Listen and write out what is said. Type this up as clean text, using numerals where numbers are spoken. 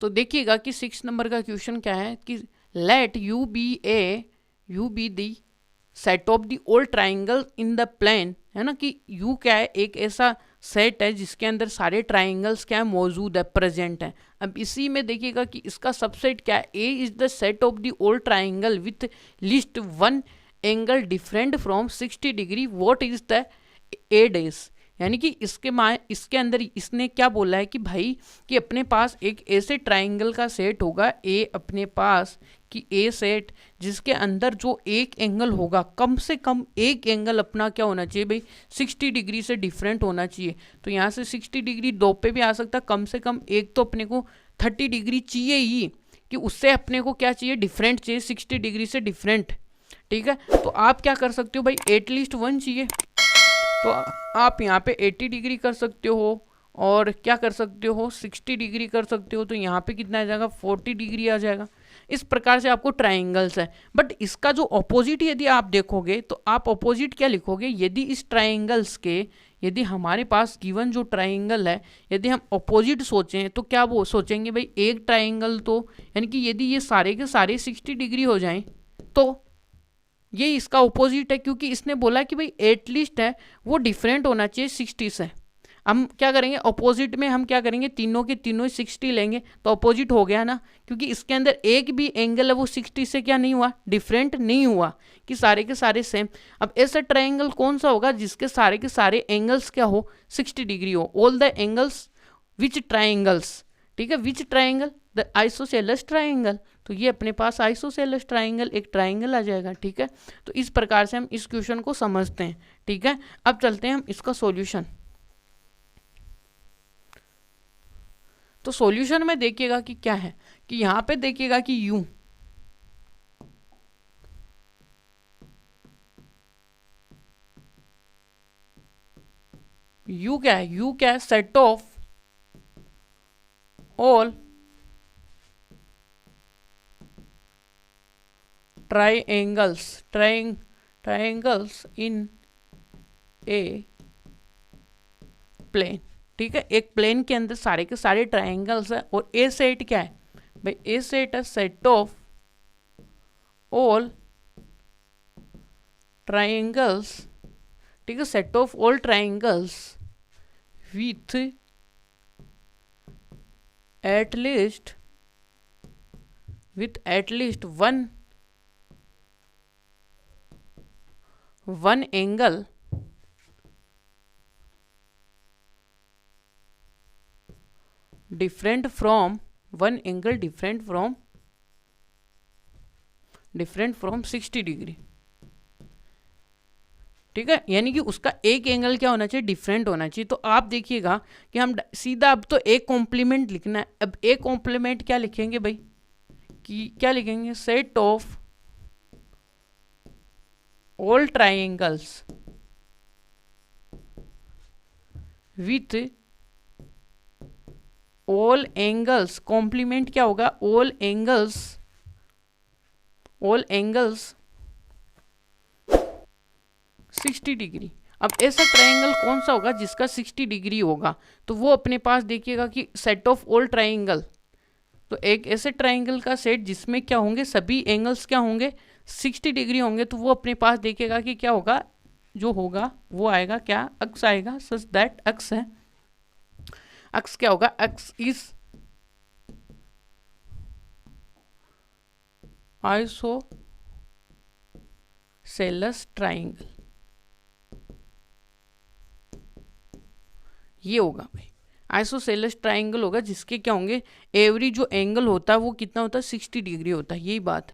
तो देखिएगा कि 6 नंबर का क्वेश्चन क्या है कि let U be the set of the all triangle in the plane, है ना, कि यू क्या है, एक ऐसा सेट है जिसके अंदर सारे ट्राइंगल्स क्या है, मौजूद है, प्रेजेंट है। अब इसी में देखिएगा कि इसका सबसेट क्या है, A is the set of the all triangle with least one angle different from 60 degree, what is the A days. यानी कि इसके अंदर इसने क्या बोला है कि भाई कि अपने पास एक ऐसे ट्राइंगल का सेट होगा ए, अपने पास कि ए सेट जिसके अंदर जो एक एंगल होगा, कम से कम एक एंगल अपना क्या होना चाहिए भाई, 60 डिग्री से डिफरेंट होना चाहिए। तो यहाँ से 60 डिग्री दो पे भी आ सकता, कम से कम एक तो अपने को 30 डिग्री चाहिए ही, कि उससे अपने को क्या चाहिए, डिफरेंट चाहिए, 60 डिग्री से डिफरेंट। ठीक है, तो आप क्या कर सकते हो भाई, एटलीस्ट वन चाहिए, तो आप यहाँ पे 80 डिग्री कर सकते हो और क्या कर सकते हो, 60 डिग्री कर सकते हो। तो यहाँ पे कितना आ जाएगा, 40 डिग्री आ जाएगा। इस प्रकार से आपको ट्राइंगल्स है। बट इसका जो अपोजिट यदि आप देखोगे तो आप अपोजिट क्या लिखोगे, यदि इस ट्राइंगल्स के, यदि हमारे पास गिवन जो ट्राइंगल है, यदि हम अपोजिट सोचें तो क्या वो सोचेंगे भाई, एक ट्राइंगल तो, यानी कि यदि ये सारे के सारे 60 डिग्री हो जाएं तो ये इसका ऑपोजिट है, क्योंकि इसने बोला कि भाई एटलीस्ट है वो डिफरेंट होना चाहिए 60 से। हम क्या करेंगे, अपोजिट में हम क्या करेंगे, तीनों के तीनों 60 लेंगे, तो अपोजिट हो गया ना, क्योंकि इसके अंदर एक भी एंगल है वो 60 से क्या नहीं हुआ, डिफरेंट नहीं हुआ, कि सारे के सारे सेम। अब ऐसा ट्राइंगल कौन सा होगा जिसके सारे के सारे एंगल्स क्या हो, 60 डिग्री हो, all the angles which triangles. ठीक है, विच ट्राइंगल, द आइसोसेलेस ट्राइंगल। तो ये अपने पास आइसोसेलेस ट्राइंगल, एक ट्राइंगल आ जाएगा। ठीक है, तो इस प्रकार से हम इस क्वेश्चन को समझते हैं। ठीक है, अब चलते हैं हम इसका सॉल्यूशन। तो सॉल्यूशन में देखिएगा कि क्या है, कि यहाँ पे देखिएगा कि यू क्या है, यू क्या है, set of all triangles in a plane. ठीक है, एक प्लेन के अंदर सारे के सारे ट्राइंगल्स है, और ए सेट क्या है भाई, ए सेट है सेट ऑफ ऑल ट्राइंगल्स। ठीक है, set of all triangles with at least one angle different from 60 degree. ठीक है, यानी कि उसका एक एंगल क्या होना चाहिए, डिफरेंट होना चाहिए। तो आप देखिएगा कि हम सीधा अब तो एक कॉम्प्लीमेंट लिखना है। अब एक कॉम्प्लीमेंट क्या लिखेंगे भाई, कि क्या लिखेंगे, set of all triangles with all angles, complement क्या होगा, ऑल एंगल्स 60 डिग्री। अब ऐसा ट्राइंगल कौन सा होगा जिसका 60 डिग्री होगा, तो वो अपने पास देखिएगा कि सेट ऑफ ऑल ट्राइंगल, तो एक ऐसे ट्राइंगल का सेट जिसमें क्या होंगे, सभी एंगल्स क्या होंगे, 60 डिग्री होंगे। तो वो अपने पास देखिएगा कि क्या होगा, जो होगा वो आएगा क्या, अक्स आएगा, सच दैट अक्स है, अक्स क्या होगा, अक्स इज आइसोसेलेस ट्राइंगल। ये होगा भाई, आइसोसेलेस ट्राइंगल होगा जिसके क्या होंगे, एवरी जो एंगल होता है वो कितना होता है, 60 डिग्री होता है। यही बात